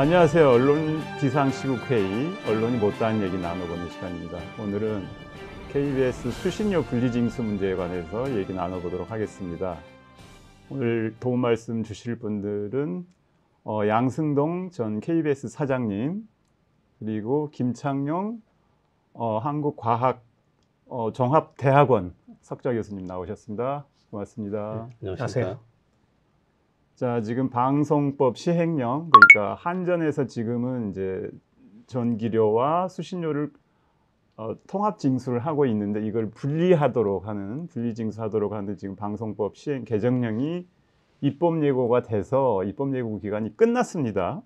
안녕하세요. 언론 비상시국회의, 언론이 못다한 얘기 나눠보는 시간입니다. 오늘은 KBS 수신료 분리징수 문제에 관해서 얘기 나눠보도록 하겠습니다. 오늘 도움 말씀 주실 분들은 양승동 전 KBS 사장님, 그리고 김창룡 한국과학종합대학원 석좌 교수님 나오셨습니다. 고맙습니다. 네, 안녕하세요. 자, 지금 방송법 시행령, 그러니까 한전에서 지금은 이제 전기료와 수신료를 통합 징수를 하고 있는데, 이걸 분리징수하도록 하는 지금 방송법 시행 개정령이 입법 예고가 돼서 입법 예고 기간이 끝났습니다.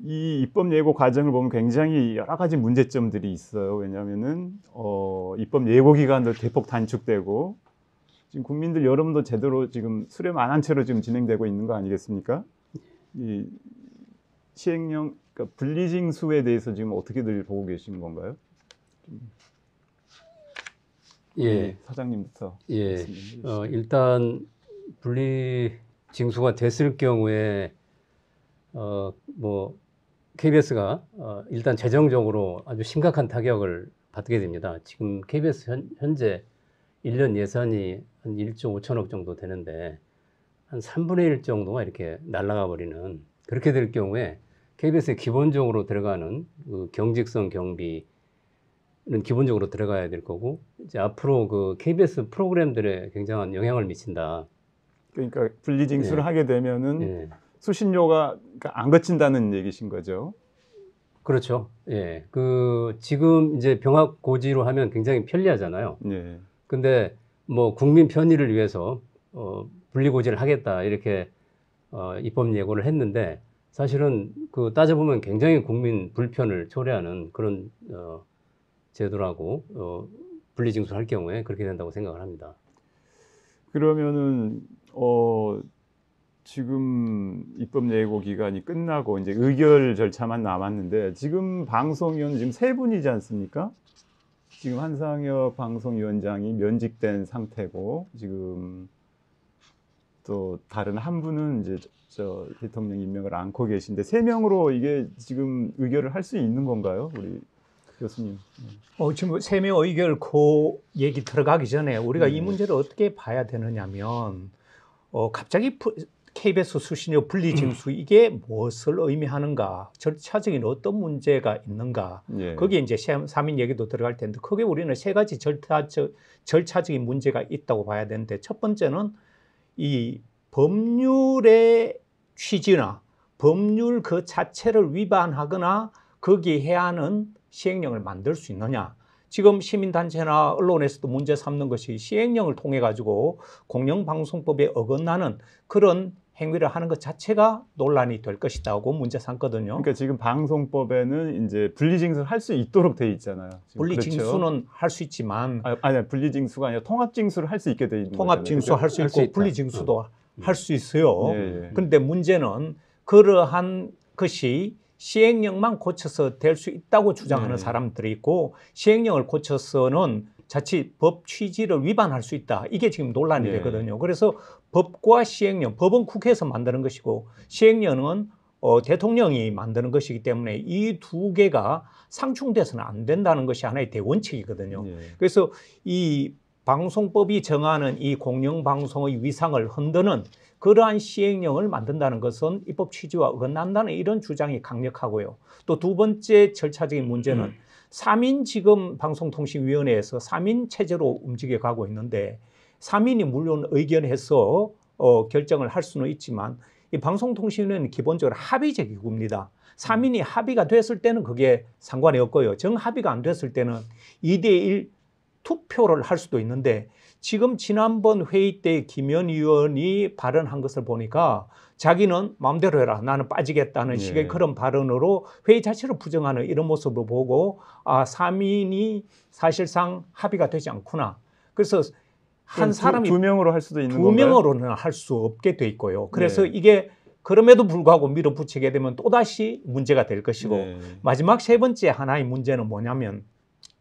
이 입법 예고 과정을 보면 굉장히 여러 가지 문제점들이 있어요. 왜냐하면은 입법 예고 기간도 대폭 단축되고, 지금 국민들 여러분도 제대로 지금 수렴 안 한 채로 지금 진행되고 있는 거 아니겠습니까? 이 시행령, 그러니까 분리징수에 대해서 지금 어떻게들 보고 계신 건가요? 예, 사장님부터. 예. 일단 분리징수가 됐을 경우에 KBS가 일단 재정적으로 아주 심각한 타격을 받게 됩니다. 지금 KBS 현재 1년 예산이 한 1조 5천억 정도 되는데 한 3분의 1 정도가 이렇게 날아가 버리는, 그렇게 될 경우에 KBS에 기본적으로 들어가는 그 경직성 경비는 기본적으로 들어가야 될 거고, 이제 앞으로 그 KBS 프로그램들에 굉장한 영향을 미친다. 그러니까 분리징수를 하게 되면은 예. 수신료가 안 거친다는 얘기신 거죠? 그렇죠. 예. 지금 이제 병합 고지로 하면 굉장히 편리하잖아요. 예. 근데 뭐 국민 편의를 위해서 분리고지를 하겠다 이렇게 입법 예고를 했는데, 사실은 따져보면 굉장히 국민 불편을 초래하는 그런 제도라고, 분리징수를 할 경우에 그렇게 된다고 생각을 합니다. 그러면은 지금 입법 예고 기간이 끝나고 이제 의결 절차만 남았는데, 지금 방송위원 지금 3분이지 않습니까? 지금 한상혁 방송위원장이 면직된 상태고, 지금 또 다른 한 분은 이제 대통령 임명을 안고 계신데, 3명으로 이게 지금 의결을 할 수 있는 건가요, 우리 교수님? 지금 3명 의결 얘기 들어가기 전에 우리가 이 문제를 어떻게 봐야 되느냐면, 갑자기 KBS 수신료 분리징수 이게 무엇을 의미하는가, 절차적인 어떤 문제가 있는가, 예. 거기에 이제 3인 얘기도 들어갈 텐데, 크게 우리는 3가지 절차적인 문제가 있다고 봐야 되는데, 첫 번째는 이 법률의 취지나 법률 그 자체를 위반하거나 거기에 해하는 시행령을 만들 수 있느냐. 지금 시민단체나 언론에서도 문제 삼는 것이 시행령을 통해 가지고 공영방송법에 어긋나는 그런 행위를 하는 것 자체가 논란이 될 것이다고 문제 삼거든요. 그러니까 지금 방송법에는 이제 분리징수를 할 수 있도록 돼 있잖아요. 분리징수는 그렇죠? 할 수 있지만, 아니 분리징수가 아니라 통합징수를 할 수 있게 돼 있는 거잖아요. 통합징수 할 수 있고 분리징수도 할 수 있어요. 그런데 문제는 그러한 것이 시행령만 고쳐서 될 수 있다고 주장하는 사람들이 있고, 시행령을 고쳐서는 자칫 법 취지를 위반할 수 있다. 이게 지금 논란이 되거든요. 그래서 법과 시행령, 법은 국회에서 만드는 것이고 시행령은 대통령이 만드는 것이기 때문에 이 두 개가 상충돼서는 안 된다는 것이 하나의 대원칙이거든요. 그래서 이 방송법이 정하는 이 공영방송의 위상을 흔드는 그러한 시행령을 만든다는 것은 입법 취지와 어긋난다는 이런 주장이 강력하고요. 또 두 번째 절차적인 문제는 3인 지금 방송통신위원회에서 3인 체제로 움직여 가고 있는데, 3인이 물론 의견해서 결정을 할 수는 있지만, 이 방송통신위원회는 기본적으로 합의제 기구입니다. 3인이 합의가 됐을 때는 그게 상관이 없고요. 정합의가 안 됐을 때는 2대1 투표를 할 수도 있는데, 지금 지난번 회의 때 김현 의원이 발언한 것을 보니까 자기는 마음대로 해라, 나는 빠지겠다는 식의 그런 발언으로 회의 자체를 부정하는 이런 모습을 보고, 3인이 사실상 합의가 되지 않구나. 그래서 한 사람이 2명으로 할 수도 있는 건가요? 2명으로는 할 수 없게 돼 있고요. 그래서 이게 그럼에도 불구하고 밀어붙이게 되면 또다시 문제가 될 것이고, 마지막 세 번째 하나의 문제는 뭐냐면,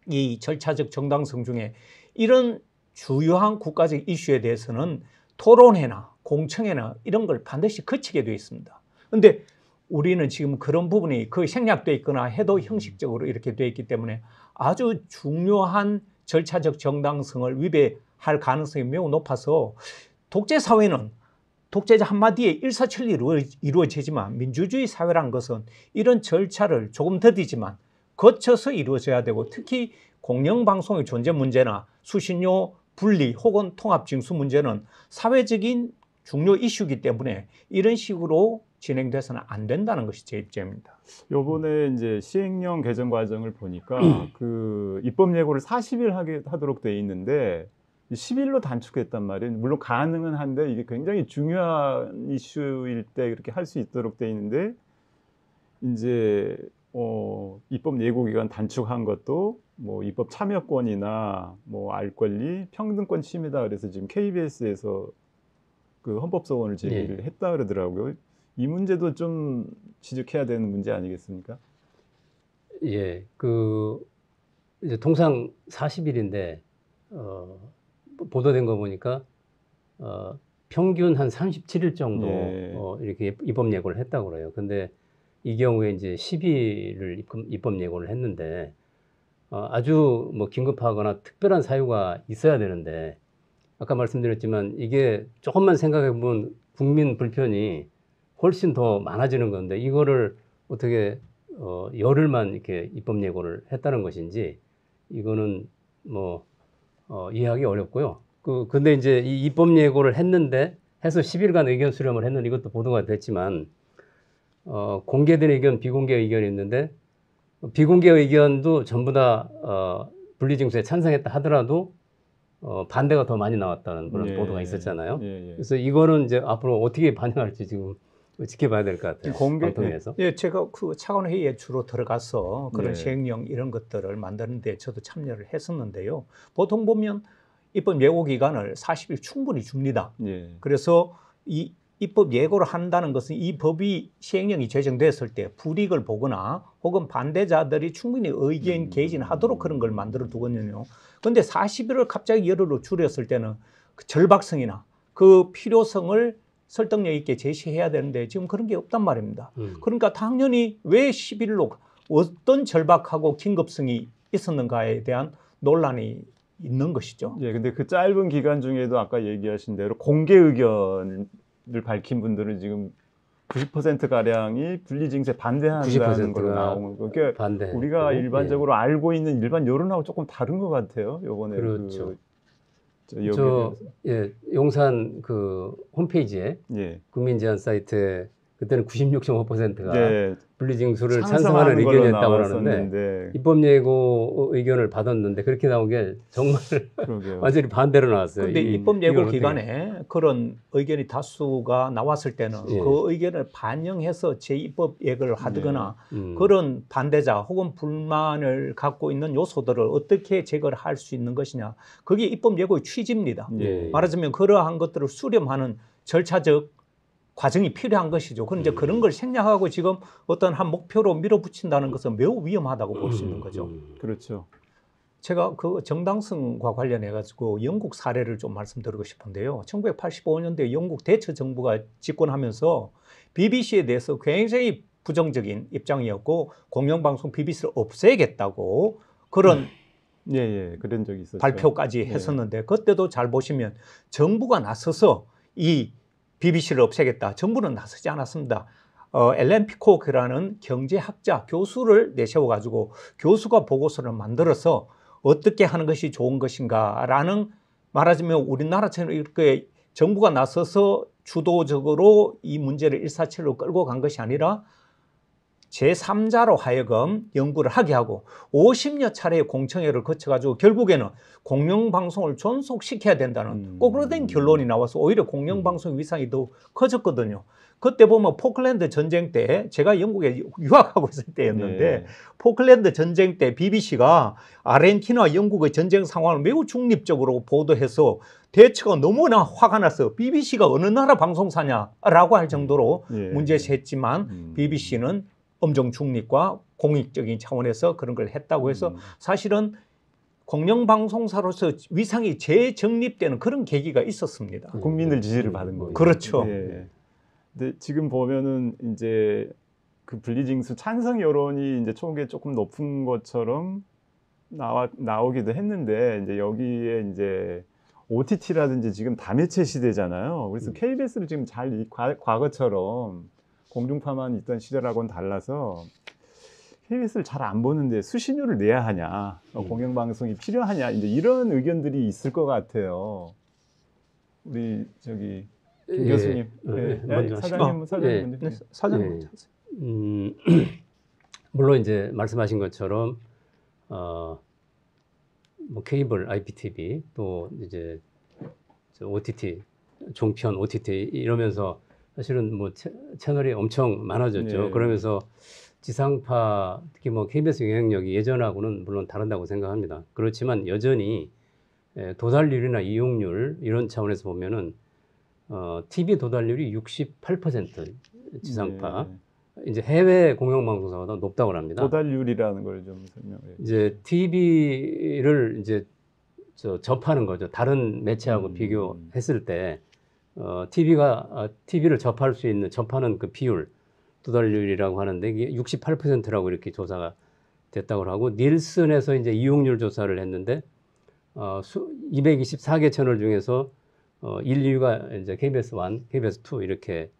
이 절차적 정당성 중에 이런 주요한 국가적 이슈에 대해서는 토론회나 공청회나 이런 걸 반드시 거치게 되어 있습니다. 그런데 우리는 지금 그런 부분이 그 생략돼 있거나 해도 형식적으로 이렇게 돼 있기 때문에 아주 중요한 절차적 정당성을 위배할 가능성이 매우 높아서 독재 사회는 독재자 한마디에 일사천리로 이루어지지만 민주주의 사회란 것은 이런 절차를 조금 더디지만 거쳐서 이루어져야 되고 특히 공영방송의 존재 문제나 수신료 분리 혹은 통합징수 문제는 사회적인 중요 이슈이기 때문에 이런 식으로 진행돼서는 안 된다는 것이 제 입장입니다. 요번에 이제 시행령 개정 과정을 보니까 그 입법 예고를 40일 하도록 돼 있는데 10일로 단축했단 말이에요. 물론 가능은 한데 이게 굉장히 중요한 이슈일 때 그렇게 할 수 있도록 돼 있는데 이제 입법 예고 기간 단축한 것도 뭐 입법 참여권이나 뭐 알 권리, 평등권 침해다 그래서 지금 KBS에서 그 헌법소원을 제기를 했다 그러더라고요. 이 문제도 좀 지적해야 되는 문제 아니겠습니까? 예, 그 이제 통상 40일인데 보도된 거 보니까 평균 한 37일 정도 이렇게 입법 예고를 했다고 그래요. 근데 이 경우에 이제 10일을 입법 예고를 했는데 아주 뭐 긴급하거나 특별한 사유가 있어야 되는데 아까 말씀드렸지만 이게 조금만 생각해 보면 국민 불편이 훨씬 더 많아지는 건데 이거를 어떻게 열흘만 이렇게 입법 예고를 했다는 것인지 이거는 뭐 이해하기 어렵고요. 근데 이제 이 입법 예고를 했는데 해서 10일간 의견 수렴을 했는데 이것도 보도가 됐지만 공개된 의견, 비공개 의견이 있는데 비공개 의견도 전부 다 분리징수에 찬성했다 하더라도 반대가 더 많이 나왔다는 그런 보도가 있었잖아요. 그래서 이거는 이제 앞으로 어떻게 반영할지 지금 지켜봐야 될 것 같아요. 방통위에서. 예, 제가 그 차관 회의에 주로 들어가서 그런 시행령 이런 것들을 만드는데 저도 참여를 했었는데요. 보통 보면 입법 예고 기간을 40일 충분히 줍니다. 그래서 이 입법 예고를 한다는 것은 이 법이 시행령이 제정됐을 때 불이익을 보거나 혹은 반대자들이 충분히 의견 개진하도록 그런 걸 만들어 두거든요. 그런데 40일을 갑자기 열흘로 줄였을 때는 그 절박성이나 그 필요성을 설득력 있게 제시해야 되는데 지금 그런 게 없단 말입니다. 그러니까 당연히 왜 10일로 어떤 절박하고 긴급성이 있었는가에 대한 논란이 있는 것이죠. 예, 근데 그 짧은 기간 중에도 아까 얘기하신 대로 공개 의견을 밝힌 분들은 지금 90% 가량이 분리징수에 반대한다는 걸로 나온 거. 그러니까 우리가 일반적으로 알고 있는 일반 여론하고 조금 다른 것 같아요. 이번에 그렇죠. 용산 그 홈페이지에 국민 제안 사이트에 그때는 96.5%가 분리징수를 찬성하는 의견이었다고 하는데 입법 예고 의견을 받았는데 그렇게 나온 게 정말 완전히 반대로 나왔어요. 그런데 입법 예고 기간에 그런 의견이 다수가 나왔을 때는 그 의견을 반영해서 재입법 예고를 하거나 그런 반대자 혹은 불만을 갖고 있는 요소들을 어떻게 제거를 할 수 있는 것이냐. 그게 입법 예고의 취지입니다. 말하자면 그러한 것들을 수렴하는 절차적 과정이 필요한 것이죠. 그런데 그런 걸 생략하고 지금 어떤 한 목표로 밀어붙인다는 것은 매우 위험하다고 볼 수 있는 거죠. 그렇죠. 제가 그 정당성과 관련해 가지고 영국 사례를 좀 말씀드리고 싶은데요. 1985년도에 영국 대처 정부가 집권하면서 BBC에 대해서 굉장히 부정적인 입장이었고 공영방송 BBC를 없애겠다고 그런 그런 적이 있었죠. 발표까지 했었는데 그때도 잘 보시면 정부가 나서서 이 BBC를 없애겠다. 정부는 나서지 않았습니다. 앨런 피콕이라는 경제학자 교수를 내세워가지고 교수가 보고서를 만들어서 어떻게 하는 것이 좋은 것인가라는 말하자면 우리나라처럼 이렇게 정부가 나서서 주도적으로 이 문제를 일사천리로 끌고 간 것이 아니라 제3자로 하여금 연구를 하게 하고 50여 차례의 공청회를 거쳐가지고 결국에는 공영방송을 존속시켜야 된다는 꼬그라든 결론이 나와서 오히려 공영방송 위상이 더 커졌거든요. 그때 보면 포클랜드 전쟁 때 제가 영국에 유학하고 있을 때였는데 포클랜드 전쟁 때 BBC가 아르헨티나와 영국의 전쟁 상황을 매우 중립적으로 보도해서 대처가 너무나 화가 나서 BBC가 어느 나라 방송사냐라고 할 정도로 문제시했지만 BBC는 엄정 중립과 공익적인 차원에서 그런 걸 했다고 해서 사실은 공영방송사로서 위상이 재정립되는 그런 계기가 있었습니다. 국민들 지지를 받은 거죠. 그렇죠. 근데 지금 보면은 이제 그 분리징수 찬성 여론이 이제 초기에 조금 높은 것처럼 나오기도 했는데 이제 여기에 이제 OTT라든지 지금 다매체 시대잖아요. 그래서 KBS를 지금 잘 과거처럼 공중파만 있던 시절하고는 달라서 KBS를 잘 안 보는데 수신료를 내야 하냐, 공영방송이 필요하냐, 이제 이런 의견들이 있을 것 같아요. 우리 저기 김 교수님, 먼저 사장님 먼저. 사장님. 물론 이제 말씀하신 것처럼 뭐 케이블, IPTV 또 이제 OTT 종편 OTT 이러면서 사실은 뭐 채널이 엄청 많아졌죠. 네. 그러면서 지상파 특히 뭐 KBS 영향력이 예전하고는 물론 다르다고 생각합니다. 그렇지만 여전히 도달률이나 이용률 이런 차원에서 보면은 TV 도달률이 68% 지상파. 네. 이제 해외 공영방송사보다 높다고 합니다. 도달률이라는 걸 좀 설명해. 이제 TV를 이제 접하는 거죠. 다른 매체하고 비교했을 때 TV를 접할 수 있는 접하는 그 비율 도달률이라고 하는데 이게 68%라고 이렇게 조사가 됐다고 하고 닐슨에서 이제 이용률 조사를 했는데 224개 채널 중에서 1, 2위가 이제 KBS 1, KBS 2 이렇게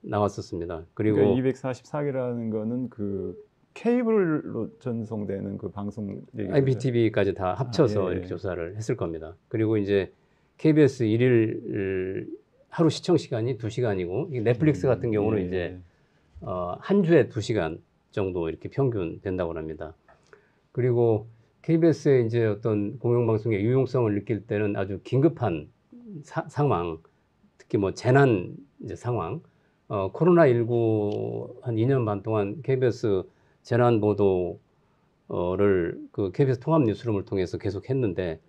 나왔었습니다. 그리고 그러니까 204개라는 거는 그 케이블로 전송되는 그 방송 IPTV까지 다 합쳐서 예. 이렇게 조사를 했을 겁니다. 그리고 이제 KBS 일일 하루 시청 시간이 2시간이고 넷플릭스 같은 경우는 이제 한 주에 2시간 정도 이렇게 평균 된다고 합니다. 그리고 KBS의 이제 어떤 공영방송의 유용성을 느낄 때는 아주 긴급한 상황, 특히 뭐 재난 이제 상황, 코로나19 한 2년 반 동안 KBS 재난 보도를 그 KBS 통합 뉴스룸을 통해서 계속 했는데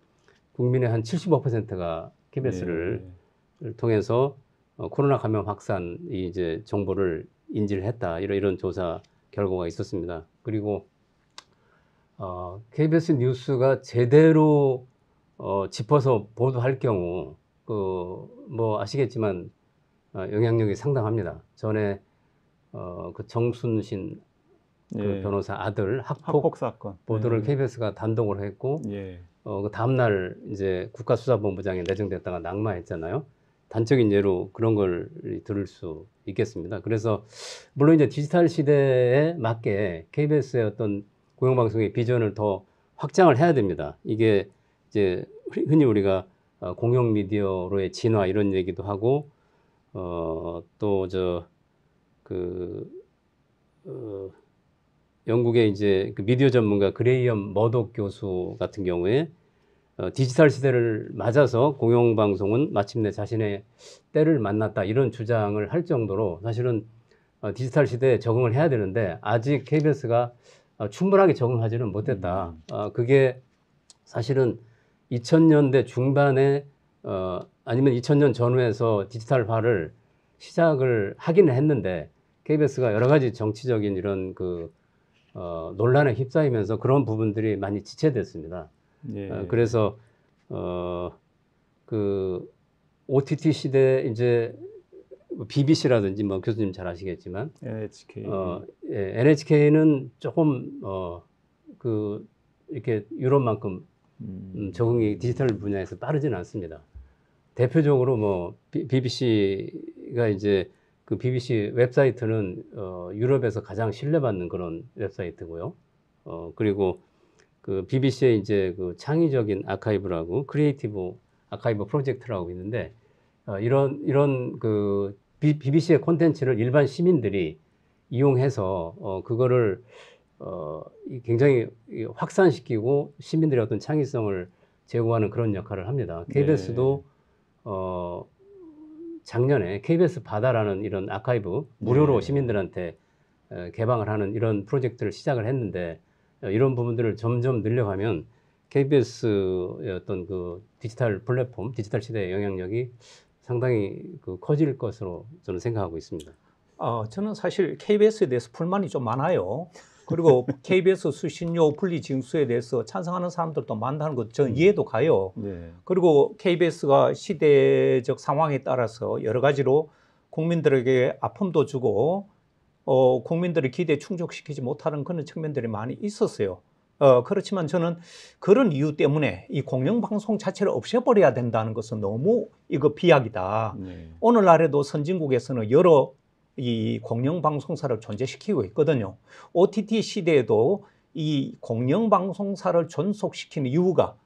국민의 한 75%가 KBS를 통해서 코로나 감염 확산 이제 정보를 인지를 했다 이런 조사 결과가 있었습니다. 그리고 KBS 뉴스가 제대로 짚어서 보도할 경우 뭐 아시겠지만 영향력이 상당합니다. 전에 그 정순신 그 변호사 아들 학폭 사건 보도를 KBS가 단독으로 했고 그 다음 날 이제 국가수사본부장에 내정됐다가 낙마했잖아요. 단적인 예로 그런 걸 들을 수 있겠습니다. 그래서 물론 이제 디지털 시대에 맞게 KBS의 어떤 공영방송의 비전을 더 확장을 해야 됩니다. 이게 이제 흔히 우리가 공영 미디어로의 진화 이런 얘기도 하고 또 영국의 이제 그 미디어 전문가 그레이엄 머독 교수 같은 경우에 디지털 시대를 맞아서 공영방송은 마침내 자신의 때를 만났다 이런 주장을 할 정도로 사실은 디지털 시대에 적응을 해야 되는데 아직 KBS가 충분하게 적응하지는 못했다. 그게 사실은 2000년대 중반에 아니면 2000년 전후에서 디지털화를 시작을 하기는 했는데 KBS가 여러 가지 정치적인 이런 논란에 휩싸이면서 그런 부분들이 많이 지체됐습니다. 그래서 그 OTT 시대 이제 BBC라든지 뭐 교수님 잘 아시겠지만 NHK는 조금 이렇게 유럽만큼 적응이 디지털 분야에서 빠르지는 않습니다. 대표적으로 뭐 BBC가 이제 그 BBC 웹사이트는 유럽에서 가장 신뢰받는 그런 웹사이트고요. 그리고 그 BBC의 이제 그 창의적인 아카이브라고 크리에이티브 아카이브 프로젝트라고 있는데 이런 그 BBC의 콘텐츠를 일반 시민들이 이용해서 그거를 굉장히 확산시키고 시민들의 어떤 창의성을 제고하는 그런 역할을 합니다. KBS도 작년에 KBS 바다라는 이런 아카이브 무료로 시민들한테 개방을 하는 이런 프로젝트를 시작을 했는데 이런 부분들을 점점 늘려가면 KBS의 어떤 그 디지털 플랫폼, 디지털 시대의 영향력이 상당히 커질 것으로 저는 생각하고 있습니다. 저는 사실 KBS에 대해서 불만이 좀 많아요. 그리고 KBS 수신료 분리 징수에 대해서 찬성하는 사람들도 많다는 것 저는 이해도 가요. 그리고 KBS가 시대적 상황에 따라서 여러 가지로 국민들에게 아픔도 주고 국민들의 기대에 충족시키지 못하는 그런 측면들이 많이 있었어요. 그렇지만 저는 그런 이유 때문에 이 공영방송 자체를 없애버려야 된다는 것은 너무 이거 비약이다. 네. 오늘날에도 선진국에서는 여러 이 공영방송사를 존재시키고 있거든요. OTT 시대에도 이 공영방송사를 존속시키는 이유가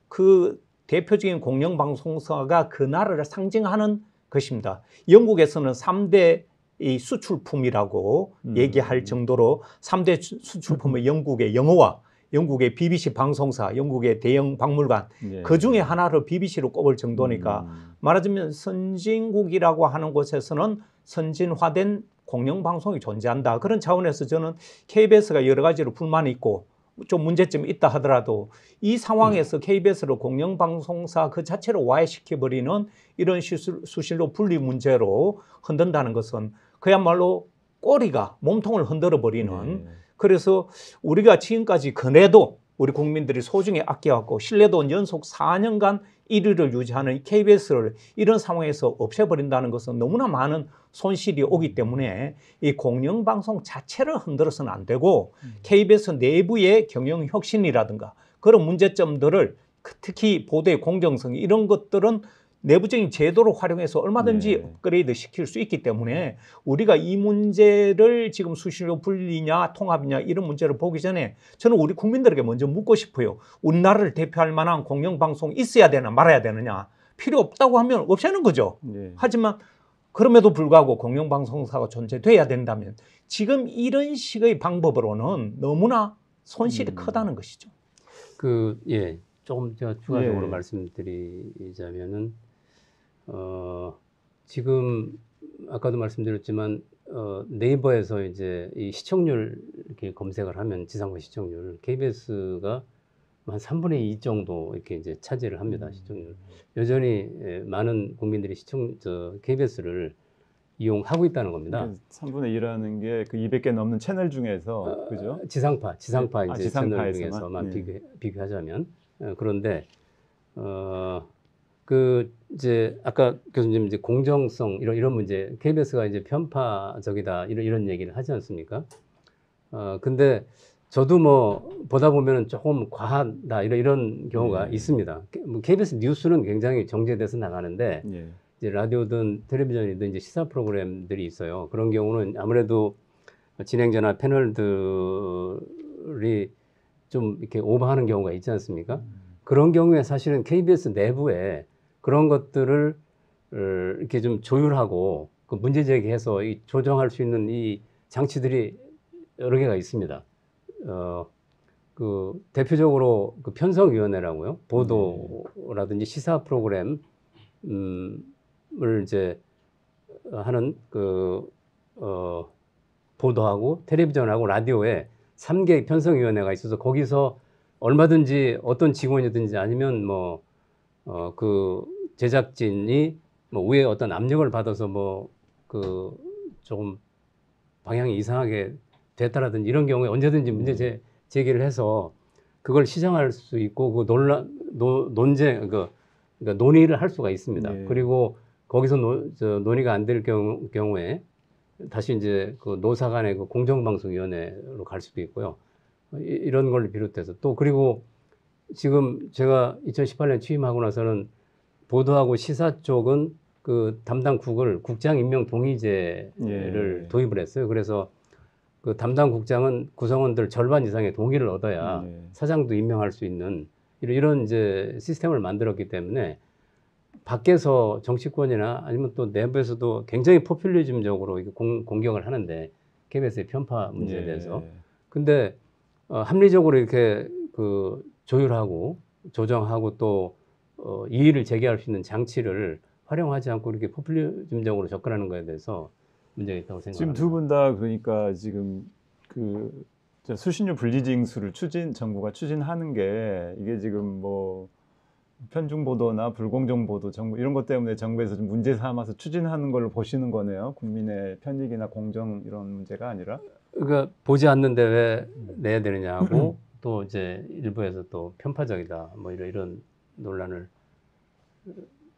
그 대표적인 공영방송사가 그 나라를 상징하는 것입니다. 영국에서는 3대 이 수출품이라고 얘기할 정도로 3대 수출품은 영국의 영어와 영국의 BBC 방송사, 영국의 대형 박물관 예. 그 중에 하나를 BBC로 꼽을 정도니까 말하자면 선진국이라고 하는 곳에서는 선진화된 공영방송이 존재한다. 그런 차원에서 저는 KBS가 여러 가지로 불만이 있고 좀 문제점이 있다 하더라도 이 상황에서 KBS를 공영방송사 그 자체로 와해시켜버리는 이런 수신료 분리 문제로 흔든다는 것은 그야말로 꼬리가 몸통을 흔들어버리는 그래서 우리가 지금까지 그래도 우리 국민들이 소중히 아껴왔고 신뢰도 연속 4년간 1위를 유지하는 KBS를 이런 상황에서 없애버린다는 것은 너무나 많은 손실이 오기 때문에 이 공영방송 자체를 흔들어서는 안 되고 KBS 내부의 경영 혁신이라든가 그런 문제점들을 특히 보도의 공정성 이런 것들은 내부적인 제도를 활용해서 얼마든지 업그레이드 시킬 수 있기 때문에 우리가 이 문제를 지금 수신료 분리냐 통합이냐 이런 문제를 보기 전에 저는 우리 국민들에게 먼저 묻고 싶어요. 우리나라를 대표할 만한 공영방송이 있어야 되나 말아야 되느냐. 필요 없다고 하면 없애는 거죠. 하지만 그럼에도 불구하고 공영방송사가 존재돼야 된다면 지금 이런 식의 방법으로는 너무나 손실이 크다는 것이죠. 조금 제가 추가적으로 말씀드리자면은 지금 아까도 말씀드렸지만 네이버에서 이제 이 시청률 이렇게 검색을 하면 지상파 시청률 KBS가 한 3분의 2 정도 이렇게 이제 차지를 합니다. 시청률. 여전히 많은 국민들이 KBS를 이용하고 있다는 겁니다. 3분의 2라는 게 그 200개 넘는 채널 중에서 그죠? 지상파 이제 채널 지상파에서만? 중에서만 비교하자면 그런데 이제 아까 교수님 이제 공정성 이런 문제 KBS가 이제 편파적이다 이런 얘기를 하지 않습니까? 근데 저도 뭐 보다 보면은 조금 과하다 이런 경우가 있습니다. KBS 뉴스는 굉장히 정제돼서 나가는데 이제 라디오든 텔레비전이든 이제 시사 프로그램들이 있어요. 그런 경우는 아무래도 진행자나 패널들이 좀 이렇게 오버하는 경우가 있지 않습니까? 그런 경우에 사실은 KBS 내부에 그런 것들을 이렇게 좀 조율하고 그 문제 제기해서 조정할 수 있는 이 장치들이 여러 개가 있습니다. 그 대표적으로 그 편성위원회라고요. 보도라든지 시사 프로그램을 이제 하는 보도하고 텔레비전하고 라디오에 3개 편성위원회가 있어서 거기서 얼마든지 어떤 직원이든지 아니면 그 제작진이 위에 어떤 압력을 받아서 조금 방향이 이상하게 됐다라든지 이런 경우에 언제든지 문제 제기를 해서 그걸 시정할 수 있고 그 논쟁 그러니까 논의를 할 수가 있습니다. 그리고 거기서 논의가 안 될 경우에 다시 이제 그 노사 간의 그 공정방송위원회로 갈 수도 있고요. 이런 걸 비롯해서 또 그리고 지금 제가 2018년 취임하고 나서는 보도하고 시사 쪽은 그 담당국을 국장 임명 동의제를 도입을 했어요. 그래서 그 담당 국장은 구성원들 절반 이상의 동의를 얻어야 사장도 임명할 수 있는 이런 이제 시스템을 만들었기 때문에 밖에서 정치권이나 아니면 또 내부에서도 굉장히 포퓰리즘적으로 공격을 하는데 KBS의 편파 문제에 대해서. 근데 합리적으로 이렇게 그 조율하고 조정하고 또 이의를 제기할 수 있는 장치를 활용하지 않고 이렇게 포퓰리즘적으로 접근하는 것에 대해서 문제가 있다고 생각합니다. 지금 두 분 다 그러니까 지금 그 수신료 분리징수를 정부가 추진하는 게 이게 지금 뭐 편중 보도나 불공정 보도 정부 이런 것 때문에 정부에서 좀 문제 삼아서 추진하는 걸로 보시는 거네요. 국민의 편익이나 공정 이런 문제가 아니라. 그러니까 보지 않는데 왜 내야 되느냐고 또 이제 일부에서 또 편파적이다 뭐 이런 논란을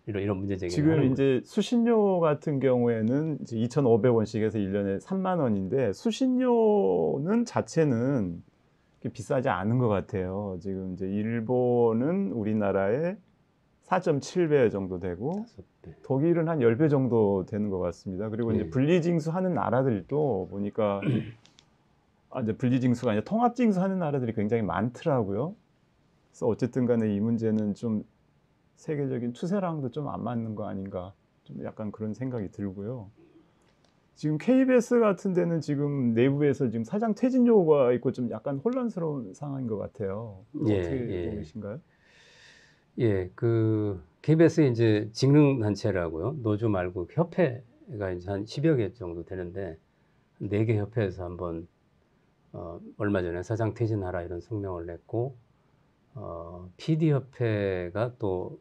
이런 문제 제기를 지금 하는 이제 수신료 같은 경우에는 이제 2,500원씩에서 1년에 3만 원인데 수신료는 자체는 비싸지 않은 것 같아요. 지금 이제 일본은 우리나라의 4.7배 정도 되고 5배. 독일은 한 10배 정도 되는 것 같습니다. 그리고 이제 분리징수하는 나라들도 보니까 이제 분리징수가 아니라 통합징수하는 나라들이 굉장히 많더라고요. 그래서 어쨌든 간에 이 문제는 좀 세계적인 추세랑도 좀 안 맞는 거 아닌가, 좀 약간 그런 생각이 들고요. 지금 KBS 같은 데는 지금 내부에서 지금 사장 퇴진 요구가 있고 좀 약간 혼란스러운 상황인 것 같아요. 어떻게 보고 계신가요? 예, 그 KBS 이제 직능 단체라고요. 노조 말고 협회가 이제 한 10여 개 정도 되는데 4개 협회에서 한번 얼마 전에 사장 퇴진하라 이런 성명을 냈고 PD 협회가 또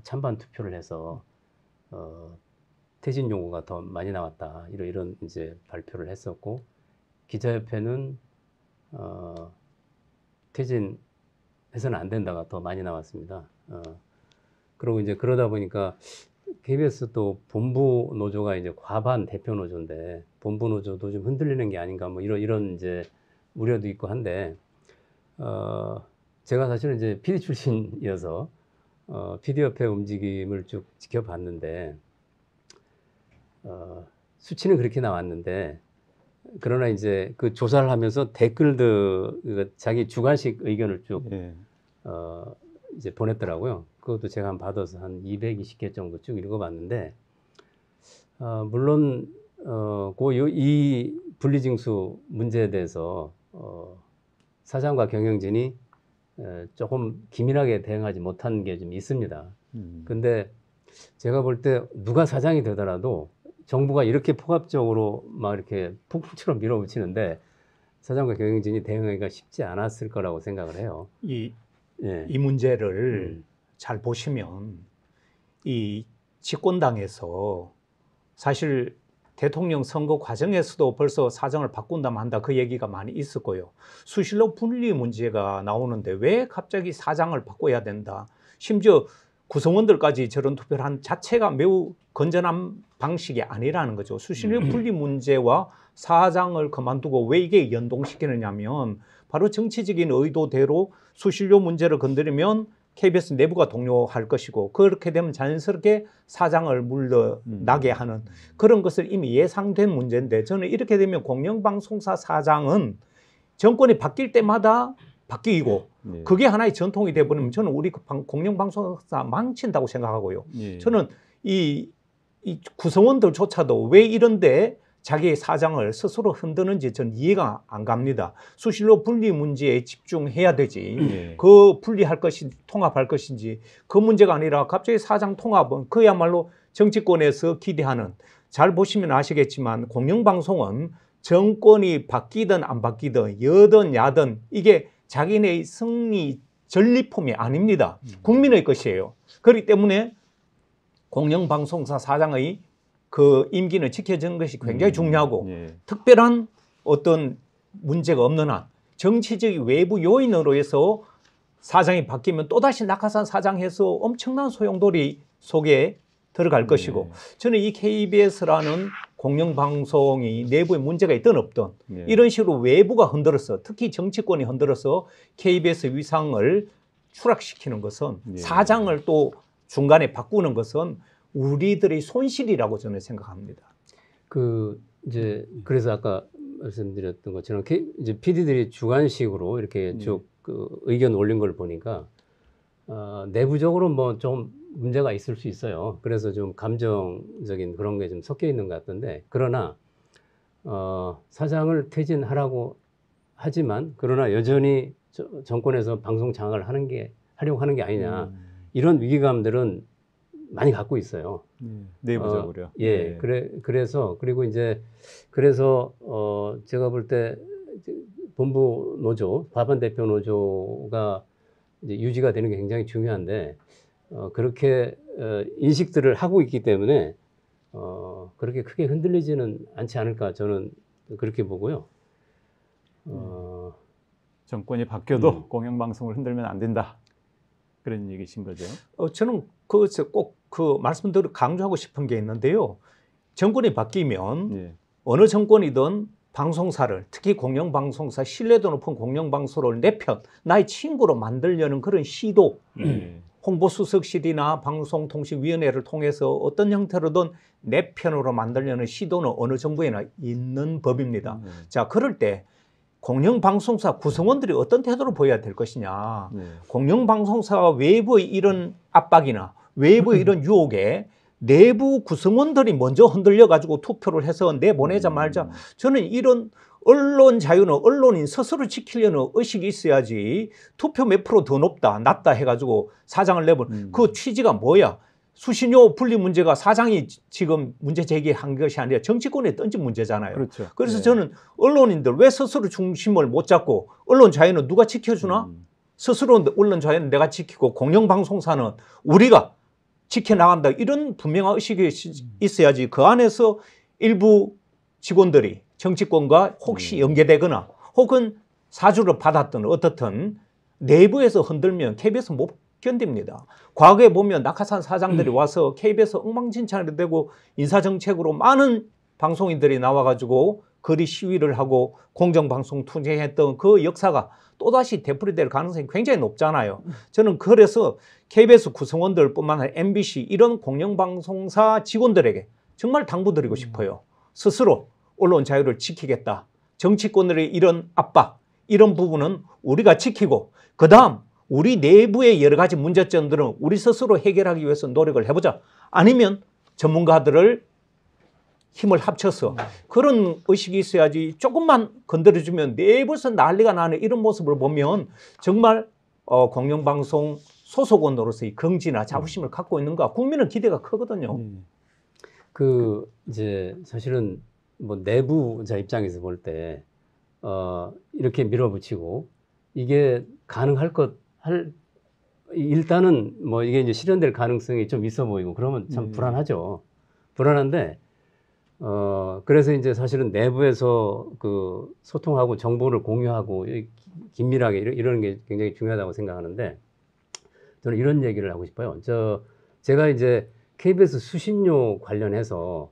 찬반 투표를 해서 퇴진 요구가 더 많이 나왔다 이런 이제 발표를 했었고 기자협회는 퇴진해서는 안 된다가 더 많이 나왔습니다. 그리고 이제 그러다 보니까 KBS 또 본부 노조가 이제 과반 대표 노조인데 본부 노조도 좀 흔들리는 게 아닌가 뭐 이런 이제 우려도 있고 한데 제가 사실은 이제 PD 출신이어서 PD 협회 움직임을 쭉 지켜봤는데 수치는 그렇게 나왔는데 그러나 이제 그 조사를 하면서 댓글들 자기 주관식 의견을 쭉 이제 보냈더라고요. 그것도 제가 한 받아서 한 220개 정도 쭉 읽어봤는데 물론 이 분리징수 문제에 대해서 사장과 경영진이 조금 기민하게 대응하지 못한 게 좀 있습니다. 근데 제가 볼 때 누가 사장이 되더라도 정부가 이렇게 폭압적으로 막 이렇게 폭풍처럼 밀어붙이는데 사장과 경영진이 대응하기가 쉽지 않았을 거라고 생각을 해요. 이 문제를 잘 보시면 이 집권당에서 사실 대통령 선거 과정에서도 벌써 사정을 바꾼다면 한다 그 얘기가 많이 있었고요. 수신료 분리 문제가 나오는데 왜 갑자기 사장을 바꿔야 된다. 심지어 구성원들까지 저런 투표를 한 자체가 매우 건전한 방식이 아니라는 거죠. 수신료 분리 문제와 사장을 그만두고 왜 이게 연동시키느냐면 바로 정치적인 의도대로 수신료 문제를 건드리면 KBS 내부가 동요할 것이고 그렇게 되면 자연스럽게 사장을 물러나게 하는 그런 것을 이미 예상된 문제인데 저는 이렇게 되면 공영방송사 사장은 정권이 바뀔 때마다 바뀌고 그게 하나의 전통이 되어버리면 저는 우리 공영방송사 망친다고 생각하고요. 저는 이 구성원들조차도 왜 이런데 자기의 사장을 스스로 흔드는지 저는 이해가 안 갑니다. 수신료 분리 문제에 집중해야 되지. 그 분리할 것인지 통합할 것인지 그 문제가 아니라 갑자기 사장 통합은 그야말로 정치권에서 기대하는 잘 보시면 아시겠지만 공영방송은 정권이 바뀌든 안 바뀌든 여든 야든 이게 자기네의 승리 전리품이 아닙니다. 국민의 것이에요. 그렇기 때문에 공영방송사 사장의 그 임기는 지켜지는 것이 굉장히 중요하고 특별한 어떤 문제가 없는 한 정치적 외부 요인으로 해서 사장이 바뀌면 또다시 낙하산 사장해서 엄청난 소용돌이 속에 들어갈 것이고 저는 이 KBS라는 공영방송이 내부에 문제가 있든 없든 이런 식으로 외부가 흔들어서 특히 정치권이 흔들어서 KBS 위상을 추락시키는 것은 사장을 또 중간에 바꾸는 것은 우리들의 손실이라고 저는 생각합니다. 그래서 아까 말씀드렸던 것처럼 이제 PD들이 주관식으로 이렇게 쭉 그 의견 올린 걸 보니까 내부적으로 뭐 좀 문제가 있을 수 있어요. 그래서 좀 감정적인 그런 게 좀 섞여 있는 것 같던데 그러나 사장을 퇴진하라고 하지만 그러나 여전히 정권에서 방송 장악을 하려고 하는 게 아니냐 이런 위기감들은 많이 갖고 있어요. 내부적으로요. 그래서 그리고 이제 그래서 제가 볼 때 본부 노조, 과반 대표 노조가 이제 유지가 되는 게 굉장히 중요한데 그렇게 인식들을 하고 있기 때문에 그렇게 크게 흔들리지는 않지 않을까 저는 그렇게 보고요. 정권이 바뀌어도 공영방송을 흔들면 안 된다. 그런 얘기신 거죠. 저는 꼭 그 말씀대로 강조하고 싶은 게 있는데요. 정권이 바뀌면 예. 어느 정권이든 방송사를 특히 공영방송사 신뢰도 높은 공영방송을 내 편, 나의 친구로 만들려는 그런 시도 예. 홍보수석실이나 방송통신위원회를 통해서 어떤 형태로든 내 편으로 만들려는 시도는 어느 정부에나 있는 법입니다. 자, 그럴 때 공영방송사 구성원들이 어떤 태도를 보여야 될 것이냐. 공영방송사가 외부의 이런 압박이나 외부의 이런 유혹에 내부 구성원들이 먼저 흔들려가지고 투표를 해서 내보내자 말자. 저는 이런 언론 자유는 언론인 스스로 지키려는 의식이 있어야지 투표 몇 프로 더 높다, 낮다 해가지고 사장을 내본 그 취지가 뭐야? 수신료 분리 문제가 사장이 지금 문제 제기한 것이 아니라 정치권에 던진 문제잖아요. 그렇죠. 그래서 네. 저는 언론인들 왜 스스로 중심을 못 잡고 언론 자유는 누가 지켜주나? 스스로 언론 자유는 내가 지키고 공영방송사는 우리가 지켜나간다. 이런 분명한 의식이 있어야지 그 안에서 일부 직원들이 정치권과 혹시 연계되거나 혹은 사주를 받았든 어떻든 내부에서 흔들면 KBS 못 견딥니다. 과거에 보면 낙하산 사장들이 와서 KBS 엉망진창이 되고 인사정책으로 많은 방송인들이 나와가지고 거리 시위를 하고 공정방송 투쟁했던 그 역사가 또다시 되풀이될 가능성이 굉장히 높잖아요. 저는 그래서 KBS 구성원들 뿐만 아니라 MBC 이런 공영방송사 직원들에게 정말 당부드리고 싶어요. 스스로 언론 자유를 지키겠다. 정치권들의 이런 압박, 이런 부분은 우리가 지키고 그 다음 우리 내부의 여러 가지 문제점들은 우리 스스로 해결하기 위해서 노력을 해보자. 아니면 전문가들을 힘을 합쳐서 그런 의식이 있어야지 조금만 건드려주면 내부에서 난리가 나는 이런 모습을 보면 정말 공영방송 소속원으로서의 긍지나 자부심을 갖고 있는가 국민은 기대가 크거든요. 그 이제 사실은 뭐 내부자 입장에서 볼 때 이렇게 밀어붙이고 이게 가능할 일단은 뭐 이게 이제 실현될 가능성이 좀 있어 보이고 그러면 참 불안하죠. 불안한데 그래서 이제 사실은 내부에서 그 소통하고 정보를 공유하고 긴밀하게 이러는 게 굉장히 중요하다고 생각하는데 저는 이런 얘기를 하고 싶어요. 제가 이제 KBS 수신료 관련해서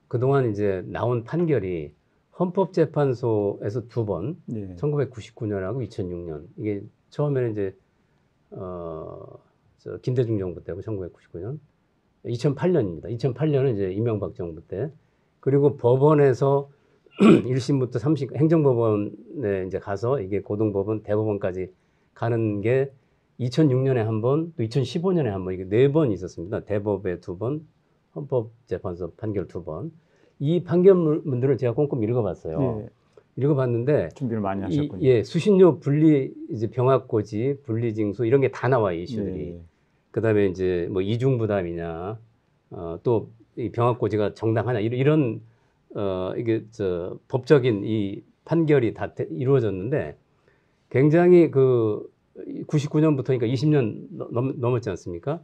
그동안 이제 나온 판결이 헌법재판소에서 2번, 1999년하고 2006년. 이게 처음에는 이제 김대중 정부 때고 1999년, 2008년입니다. 2008년은 이제 이명박 정부 때. 그리고 법원에서 1심부터 3심 행정법원에 이제 가서 이게 고등법원, 대법원까지 가는 게 2006년에 한 번, 또 2015년에 한 번, 이게 4번 있었습니다. 대법에 2번, 헌법재판소 판결 2번. 이 판결문들을 제가 꼼꼼히 읽어봤어요. 읽어봤는데 준비를 많이 하셨군요. 예, 수신료 분리 이제 병합고지, 분리징수 이런 게 다 나와요, 이슈들이. 그다음에 이제 뭐 이중 부담이냐, 또 이 병합고지가 정당하냐 이런 이게 법적인 이 판결이 다 이루어졌는데 굉장히 그 99년부터니까 20년 넘었지 않습니까?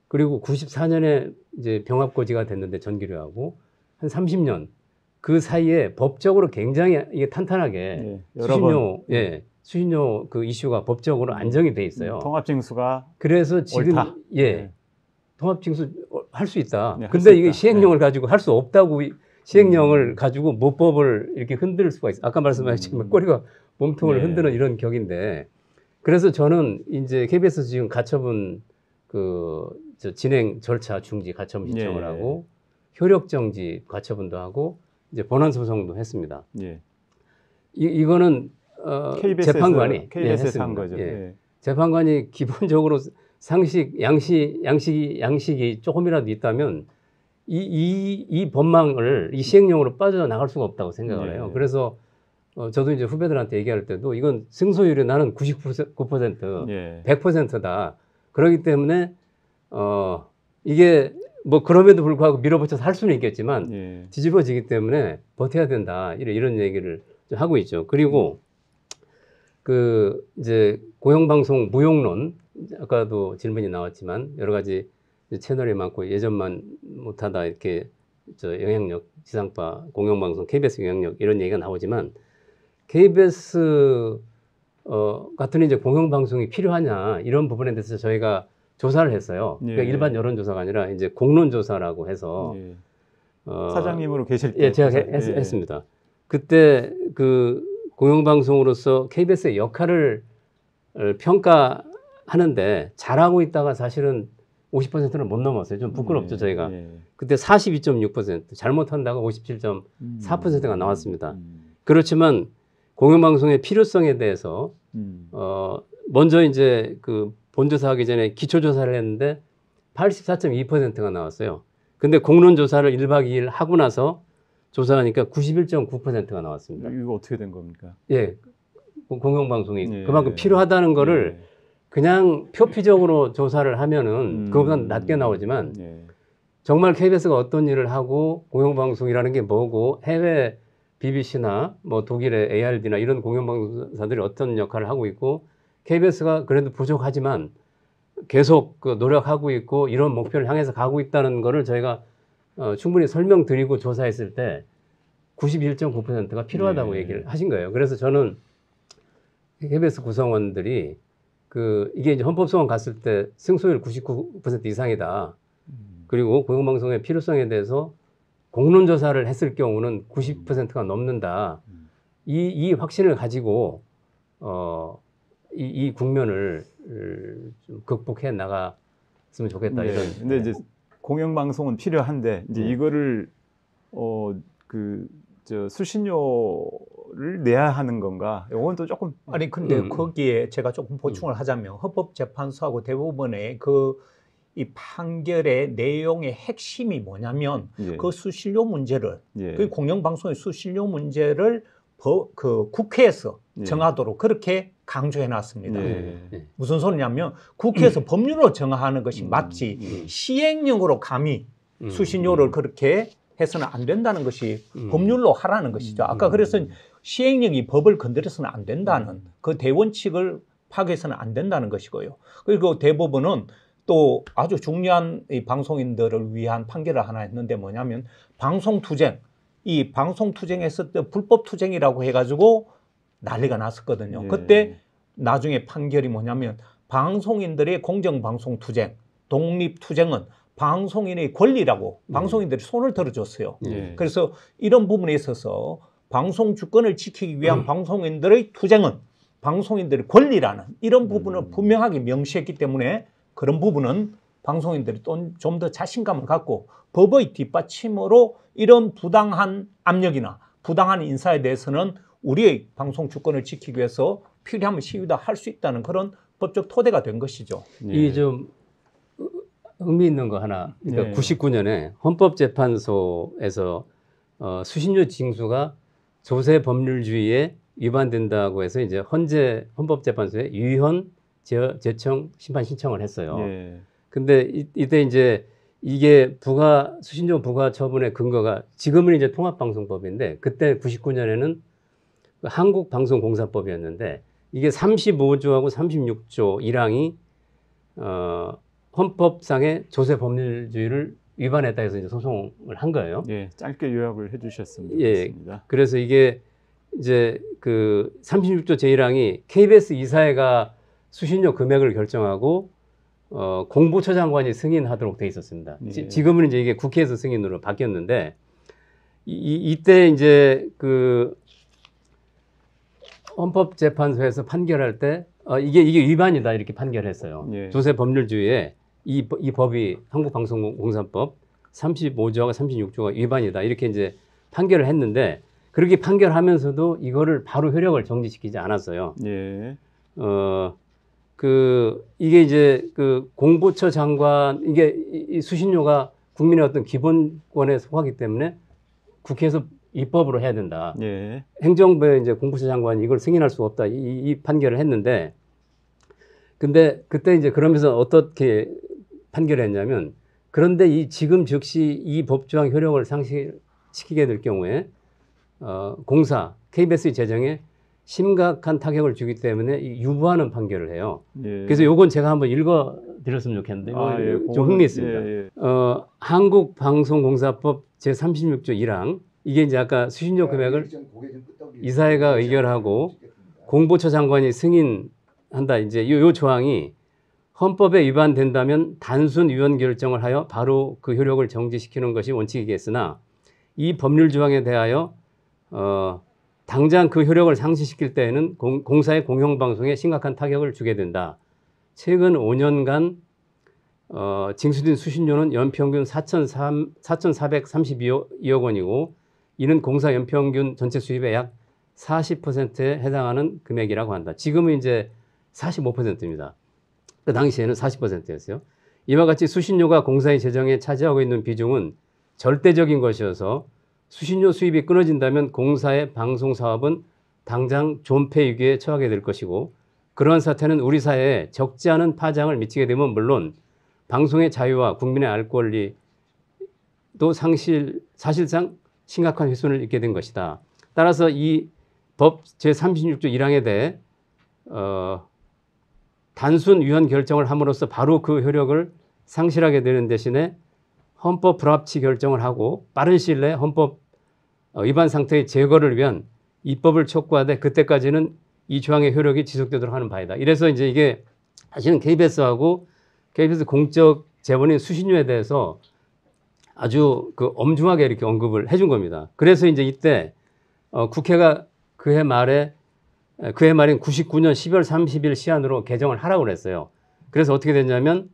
그리고 94년에 이제 병합고지가 됐는데 전기료하고 한 30년 그 사이에 법적으로 굉장히 이게 탄탄하게 수신료 그 이슈가 법적으로 안정이 돼 있어요. 통합징수가 그래서 지금 옳다. 통합징수 할 수 있다. 네, 근데 이게 시행령을 가지고 할 수 없다고 시행령을 가지고 모법을 이렇게 흔들 수가 있어요. 아까 말씀하신 꼬리가 몸통을 흔드는 이런 격인데 그래서 저는 이제 KBS 지금 가처분 진행 절차 중지 가처분 신청을 하고 효력 정지 가처분도 하고 이제 본안 소송도 했습니다. 이거는 재판관이 KBS에서 한 거죠. 재판관이 기본적으로 양식이 조금이라도 있다면 이 법망을 이 시행령으로 빠져나갈 수가 없다고 생각을 해요. 그래서 저도 이제 후배들한테 얘기할 때도 이건 승소율이 나는 99%, 100%다. 그렇기 때문에 이게 뭐 그럼에도 불구하고 밀어붙여서 할 수는 있겠지만 뒤집어지기 때문에 버텨야 된다. 이런 얘기를 좀 하고 있죠. 그리고 그 이제 공영방송 무용론 아까도 질문이 나왔지만 여러 가지 채널이 많고 예전만 못하다 이렇게 영향력 지상파 공영방송 KBS 영향력 이런 얘기가 나오지만 KBS 같은 이제 공영방송이 필요하냐 이런 부분에 대해서 저희가 조사를 했어요. 그러니까 예. 일반 여론조사가 아니라 이제 공론조사라고 해서 예. 사장님으로 계실 때 예, 제가 했습니다. 그때 그 공영방송으로서 KBS의 역할을 평가하는데 잘하고 있다가 사실은 50%는 못 넘었어요. 좀 부끄럽죠, 저희가. 예. 그때 42.6%, 잘못한다가 57.4%가 나왔습니다. 음. 그렇지만 공영방송의 필요성에 대해서 먼저 이제 그 본조사하기 전에 기초조사를 했는데 84.2%가 나왔어요. 근데 공론조사를 1박 2일 하고 나서 조사하니까 91.9%가 나왔습니다. 이거 어떻게 된 겁니까? 예, 공영방송이 예. 그만큼 필요하다는 거를 예. 그냥 표피적으로 조사를 하면은 그거보다 낮게 나오지만 예. 정말 KBS가 어떤 일을 하고 공영방송이라는 게 뭐고 해외 BBC나 뭐 독일의 ARD나 이런 공영방송사들이 어떤 역할을 하고 있고 KBS가 그래도 부족하지만 계속 그 노력하고 있고 이런 목표를 향해서 가고 있다는 거를 저희가 충분히 설명드리고 조사했을 때 91.9%가 필요하다고 예. 얘기를 하신 거예요. 그래서 저는 KBS 구성원들이 이게 이제 헌법소원 갔을 때 승소율 99% 이상이다. 그리고 공영방송의 필요성에 대해서 공론조사를 했을 경우는 90%가 넘는다. 이 확신을 가지고 이 국면을 좀 극복해 나갔으면 좋겠다. 네. 이런. 근데 이제 공영방송은 필요한데 이제 이거를 수신료를 내야 하는 건가? 이건 또 조금 아니 근데 거기에 제가 조금 보충을 하자면 헌법재판소하고 대법원의 이 판결의 내용의 핵심이 뭐냐면 예. 그 수신료 문제를 예. 그 공영방송의 수신료 문제를 국회에서 예. 정하도록 그렇게 강조해 놨습니다. 예. 무슨 소리냐면 국회에서 법률로 정하는 것이 맞지 시행령으로 감히 수신료를 그렇게 해서는 안 된다는 것이 법률로 하라는 것이죠. 아까 그래서 시행령이 법을 건드려서는 안 된다는 그 대원칙을 파괴해서는 안 된다는 것이고요. 그리고 대법원은 또 아주 중요한 이 방송인들을 위한 판결을 하나 했는데 뭐냐면 방송투쟁, 이 방송투쟁했을 때 불법투쟁이라고 해가지고 난리가 났었거든요. 예. 그때 나중에 판결이 뭐냐면 방송인들의 공정방송투쟁, 독립투쟁은 방송인의 권리라고 방송인들이 손을 들어줬어요. 예. 그래서 이런 부분에 있어서 방송 주권을 지키기 위한 방송인들의 투쟁은 방송인들의 권리라는 이런 부분을 분명하게 명시했기 때문에 그런 부분은 방송인들이 좀 더 자신감을 갖고 법의 뒷받침으로 이런 부당한 압력이나 부당한 인사에 대해서는 우리의 방송 주권을 지키기 위해서 필요하면 시위도 할 수 있다는 그런 법적 토대가 된 것이죠. 예. 이 좀 흥미있는 거 하나. 그러니까 네. 99년에 헌법재판소에서 수신료 징수가 조세 법률주의에 위반된다고 해서 이제 헌법재판소에 유의헌 제청 심판 신청을 했어요. 예. 근데 이때 이제 이게 수신료 부과 처분의 근거가 지금은 이제 통합방송법인데 그때 99년에는 한국방송공사법이었는데 이게 35조하고 36조 1항이 헌법상의 조세 법률주의를 위반했다 해서 이제 소송을 한 거예요. 예. 짧게 요약을 해주셨습니다. 예. 그래서 이게 이제 그 36조 제1항이 KBS 이사회가 수신료 금액을 결정하고 공보처 장관이 승인하도록 돼 있었습니다. 예. 지금은 이제 이게 국회에서 승인으로 바뀌었는데 이때 이제 그 헌법재판소에서 판결할 때 이게 위반이다 이렇게 판결했어요. 예. 조세 법률주의에 이 법이 한국방송공사법 35조와 36조가 위반이다 이렇게 이제 판결을 했는데 그렇게 판결하면서도 이거를 바로 효력을 정지시키지 않았어요. 예. 이게 이제 그 공보처 장관 이게 이 수신료가 국민의 어떤 기본권에 속하기 때문에 국회에서 입법으로 해야 된다. 예. 행정부의 이제 공보처 장관이 이걸 승인할 수 없다. 이 판결을 했는데 근데 그때 이제 그러면서 어떻게 판결했냐면 그런데 지금 즉시 이 법조항 효력을 상실시키게 될 경우에 KBS 재정에 심각한 타격을 주기 때문에 유보하는 판결을 해요. 예. 그래서 요건 제가 한번 읽어드렸으면 좋겠는데 예. 좀 흥미있습니다. 예. 한국방송공사법 제36조 1항 이게 이제 아까 수신료 금액을 이사회가 의결하고 공보처 장관이 승인한다. 이제 요 조항이 헌법에 위반된다면 단순 위헌 결정을 하여 바로 그 효력을 정지시키는 것이 원칙이겠으나 이 법률 조항에 대하여 당장 그 효력을 상실시킬 때에는 공사의 공영방송에 심각한 타격을 주게 된다. 최근 5년간 징수된 수신료는 연평균 4,432억 원이고 이는 공사 연평균 전체 수입의 약 40%에 해당하는 금액이라고 한다. 지금은 이제 45%입니다. 그 당시에는 40%였어요. 이와 같이 수신료가 공사의 재정에 차지하고 있는 비중은 절대적인 것이어서 수신료 수입이 끊어진다면 공사의 방송 사업은 당장 존폐 위기에 처하게 될 것이고 그러한 사태는 우리 사회에 적지 않은 파장을 미치게 되면 물론 방송의 자유와 국민의 알 권리도 사실상 심각한 훼손을 입게 된 것이다. 따라서 이 법 제36조 1항에 대해 단순 위헌 결정을 함으로써 바로 그 효력을 상실하게 되는 대신에 헌법 불합치 결정을 하고 빠른 시일 내에 헌법 위반 상태의 제거를 위한 입법을 촉구하되 그때까지는 이 조항의 효력이 지속되도록 하는 바이다. 이래서 이제 이게 사실은 KBS하고 KBS 공적 재원인 수신료에 대해서 아주 그 엄중하게 이렇게 언급을 해준 겁니다. 그래서 이제 이때 국회가 그해 말인 99년 12월 30일 시한으로 개정을 하라고 그랬어요. 그래서 어떻게 됐냐면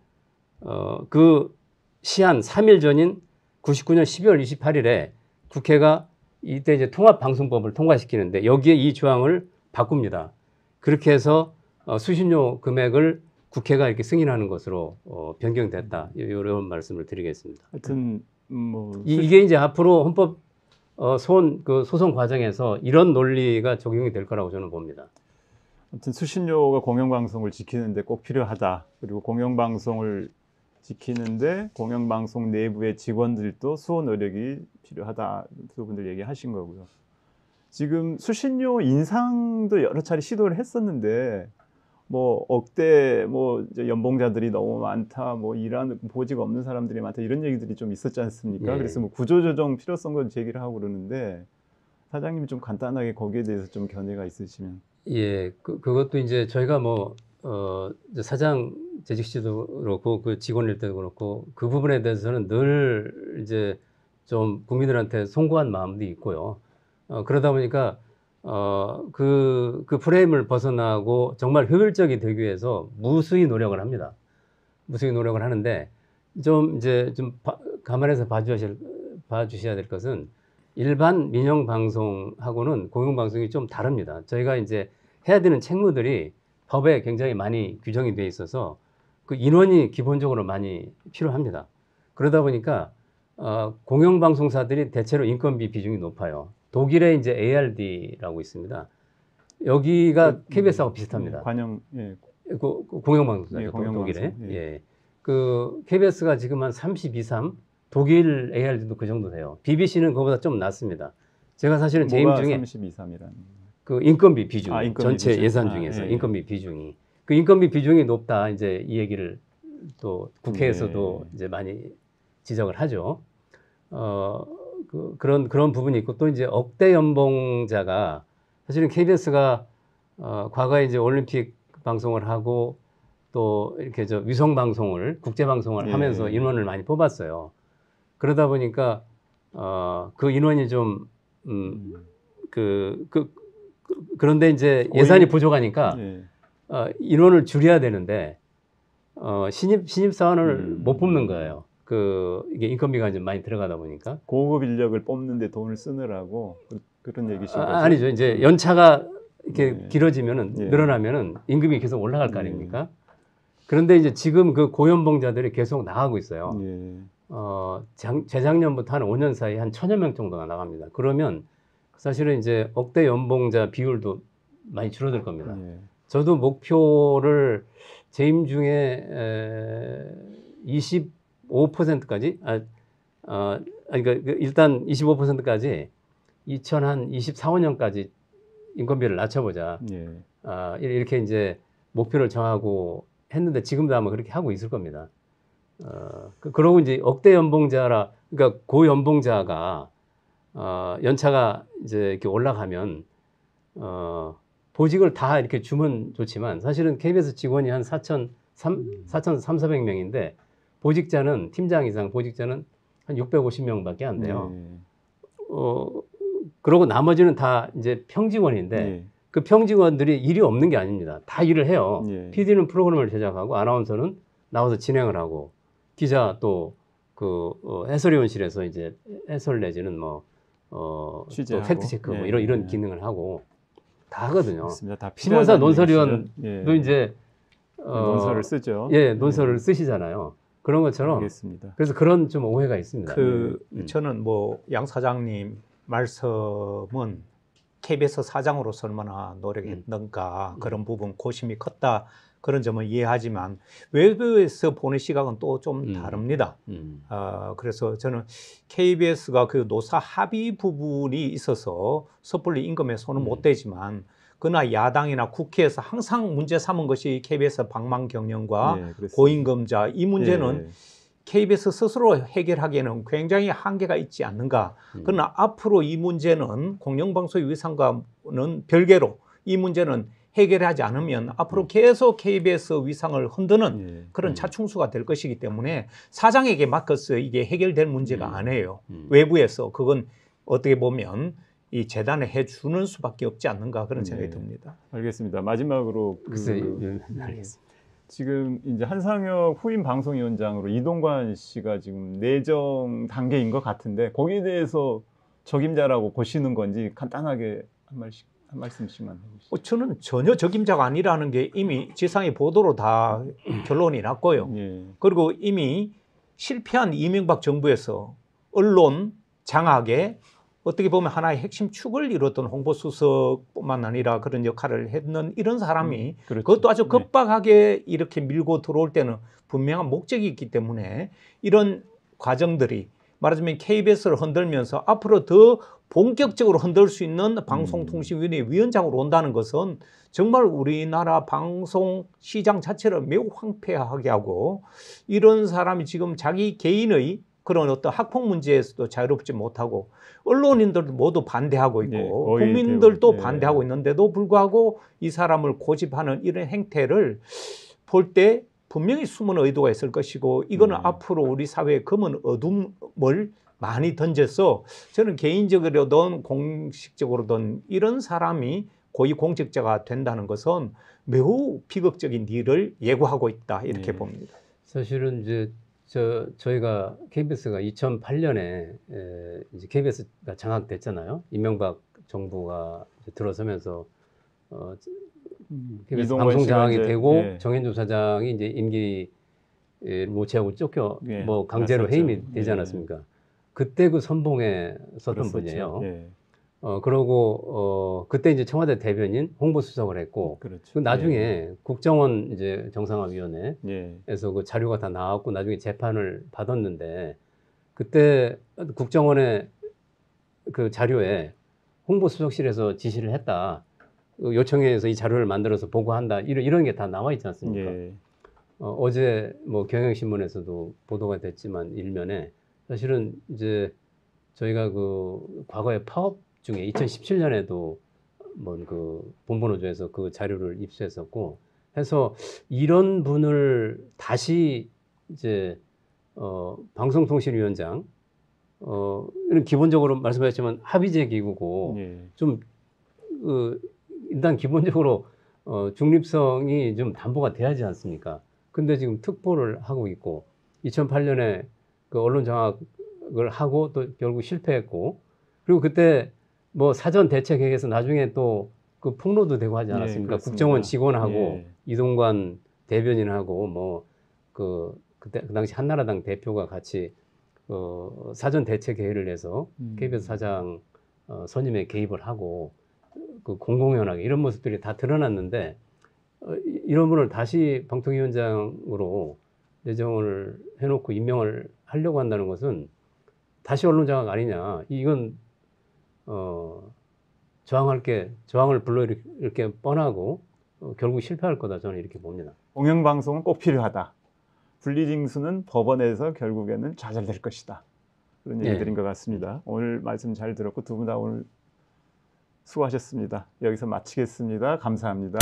그 시한 3일 전인 99년 12월 28일에 국회가 이때 이제 통합방송법을 통과시키는데 여기에 이 조항을 바꿉니다. 그렇게 해서 수신료 금액을 국회가 이렇게 승인하는 것으로 변경됐다. 이런 말씀을 드리겠습니다. 하여튼 뭐 이게 이제 앞으로 헌법 소송 과정에서 이런 논리가 적용이 될 거라고 저는 봅니다. 아무튼 수신료가 공영방송을 지키는데 꼭 필요하다. 그리고 공영방송을 지키는데 공영방송 내부의 직원들도 수호 노력이 필요하다. 두 분들 얘기하신 거고요. 지금 수신료 인상도 여러 차례 시도를 했었는데 뭐 억대 뭐 연봉자들이 너무 많다, 뭐 일하는 보직 없는 사람들이 많다 이런 얘기들이 좀 있었지 않습니까? 예. 그래서 뭐 구조조정 필요성도 제기를 하고 그러는데 사장님이 좀 간단하게 거기에 대해서 좀 견해가 있으시면. 예, 그것도 이제 저희가 뭐 이제 사장 재직 시도 그렇고 그 직원일 때도 그렇고 그 부분에 대해서는 늘 이제 좀 국민들한테 송구한 마음도 있고요. 그러다 보니까 그 프레임을 벗어나고 정말 효율적이 되기 위해서 무수히 노력을 합니다. 무수히 노력을 하는데 좀 이제 좀 감안해서 봐주셔야 될 것은 일반 민영 방송하고는 공영 방송이 좀 다릅니다. 저희가 이제 해야 되는 책무들이 법에 굉장히 많이 규정이 돼 있어서 그 인원이 기본적으로 많이 필요합니다. 그러다 보니까 공영 방송사들이 대체로 인건비 비중이 높아요. 독일에 이제 ARD라고 있습니다. 여기가 KBS하고 비슷합니다. 관영, 예. 공영방송사죠. 예, 공영방송, 독일에. 예. 예. 그 KBS가 지금 한 32, 3, 독일 ARD도 그 정도 돼요. BBC는 그거보다 좀 낮습니다. 제가 사실은 재임 중에 32, 3이라는. 그 인건비 비중, 인건비 전체 비중. 예산 중에서 예. 인건비 비중이 그 인건비 비중이 높다. 이제 이 얘기를 또 국회에서도 예. 이제 많이 지적을 하죠. 그런 부분이 있고 또 이제 억대 연봉자가 사실은 KBS가 과거에 이제 올림픽 방송을 하고 또 이렇게 위성 방송을 국제 방송을 예. 하면서 인원을 많이 뽑았어요. 그러다 보니까 그 인원이 좀 그런데 이제 예산이 부족하니까 예. 인원을 줄여야 되는데 신입 사원을 못 뽑는 거예요. 이게 인건비가 좀 많이 들어가다 보니까 고급 인력을 뽑는데 돈을 쓰느라고 그런 얘기신 거죠? 아니죠. 이제 연차가 이렇게 예. 길어지면은 예. 늘어나면은 임금이 계속 올라갈 거 아닙니까? 그런데 이제 지금 그 고연봉자들이 계속 나가고 있어요. 예. 재작년부터 한 5년 사이 한 1,000여 명 정도가 나갑니다. 그러면 사실은 이제 억대 연봉자 비율도 많이 줄어들 겁니다. 예. 저도 목표를 재임 중에 25%까지 그러니까 일단 25%까지 2024, 5년까지 인건비를 낮춰보자. 예. 이렇게 이제 목표를 정하고 했는데 지금도 아마 그렇게 하고 있을 겁니다. 그러고 이제 억대 연봉자라 그러니까 고연봉자가 연차가 이제 이렇게 올라가면 보직을 다 이렇게 주면 좋지만 사실은 KBS 직원이 한 4,300명인데 보직자는 팀장 이상 보직자는 한 650명밖에 안 돼요. 그러고 나머지는 다 이제 평직원인데 그 평직원들이 일이 없는 게 아닙니다. 다 일을 해요. PD는 프로그램을 제작하고 아나운서는 나와서 진행을 하고 기자 또 그 해설위원실에서 이제 해설 내지는 뭐 또 팩트 체크 뭐 이런 기능을 하고 다 하거든요. 맞습니다. 다 신문사 논설위원도 이제 논설을 쓰죠. 예, 논설을 쓰시잖아요. 그런 것처럼. 알겠습니다. 그래서 그런 좀 오해가 있습니다. 저는 뭐 양 사장님 말씀은 KBS 사장으로서 얼마나 노력했는가 그런 부분 고심이 컸다 그런 점은 이해하지만 외부에서 보는 시각은 또 좀 다릅니다. 그래서 저는 KBS가 그 노사 합의 부분이 있어서 섣불리 임금에 손은 못 대지만 그러나 야당이나 국회에서 항상 문제 삼은 것이 KBS 방망 경영과 고임금자 이 문제는 KBS 스스로 해결하기에는 굉장히 한계가 있지 않는가. 그러나 앞으로 이 문제는 공영방송의 위상과는 별개로 이 문제는 해결하지 않으면 앞으로 계속 KBS 위상을 흔드는 그런 차충수가 될 것이기 때문에 사장에게 맡겨서 이게 해결될 문제가 아니에요. 외부에서 그건 어떻게 보면 이 재단에 해주는 수밖에 없지 않는가 그런 생각이 듭니다. 알겠습니다. 마지막으로 알겠습니다. 지금 이제 한상혁 후임 방송위원장으로 이동관 씨가 지금 내정 단계인 것 같은데 거기에 대해서 적임자라고 보시는 건지 간단하게 한 말씀씩만 해주시죠. 저는 전혀 적임자가 아니라는 게 이미 지상의 보도로 다 결론이 났고요. 그리고 이미 실패한 이명박 정부에서 언론 장악에 어떻게 보면 하나의 핵심 축을 이뤘던 홍보수석뿐만 아니라 그런 역할을 했는 이런 사람이 그것도 아주 급박하게 이렇게 밀고 들어올 때는 분명한 목적이 있기 때문에 이런 과정들이 말하자면 KBS를 흔들면서 앞으로 더 본격적으로 흔들 수 있는 방송통신위원회 위원장으로 온다는 것은 정말 우리나라 방송 시장 자체를 매우 황폐하게 하고 이런 사람이 지금 자기 개인의 그런 어떤 학폭 문제에서도 자유롭지 못하고 언론인들도 모두 반대하고 있고 국민들도 반대하고 있는데도 불구하고 이 사람을 고집하는 이런 행태를 볼 때 분명히 숨은 의도가 있을 것이고 이거는 앞으로 우리 사회의 검은 어둠을 많이 던져서 저는 개인적으로든 공식적으로든 이런 사람이 고위공직자가 된다는 것은 매우 비극적인 일을 예고하고 있다 이렇게 봅니다. 사실은 이제 저희가 KBS가 2008년에 이제 KBS가 장악됐잖아요. 이명박 정부가 이제 들어서면서 KBS 방송 장악이 되고 정현주 사장이 이제 임기 못 채우고 쫓겨 뭐 강제로 해임이 되지 않았습니까? 그때 그 선봉에 섰던 분이에요. 그러고 그때 이제 청와대 대변인 홍보수석을 했고 나중에 국정원 이제 정상화위원회에서 그 자료가 다 나왔고 나중에 재판을 받았는데 그때 국정원의 그 자료에 홍보수석실에서 지시를 했다. 요청해서 이 자료를 만들어서 보고한다. 이런 게 다 나와 있지 않습니까? 어제 뭐 경향신문에서도 보도가 됐지만 일면에 사실은 이제 저희가 그 과거에 파업 중에 2017년에도 뭐 그 본번호조에서 그 자료를 입수했었고 해서 이런 분을 다시 이제 방송통신위원장 이런 기본적으로 말씀하셨지만 합의제 기구고 좀 일단 기본적으로 중립성이 좀 담보가 돼야지 않습니까? 근데 지금 특보를 하고 있고 2008년에 그 언론 장악을 하고 또 결국 실패했고 그리고 그때 뭐 사전 대책회의에서 나중에 또 그 폭로도 되고 하지 않았습니까? 국정원 직원하고 이동관 대변인하고 뭐 그때 그 당시 한나라당 대표가 같이 사전 대책회의를 해서 KBS 사장 선임에 개입을 하고 그 공공연하게 이런 모습들이 다 드러났는데 이런 분을 다시 방통위원장으로 내정을 해놓고 임명을 하려고 한다는 것은 다시 언론 장악 아니냐. 이건 저항을 불러일으킬 게 뻔하고 결국 실패할 거다 저는 이렇게 봅니다. 공영방송은 꼭 필요하다. 분리징수는 법원에서 결국에는 좌절될 것이다. 그런 얘기들인 것 같습니다. 오늘 말씀 잘 들었고 두 분 다 오늘 수고하셨습니다. 여기서 마치겠습니다. 감사합니다.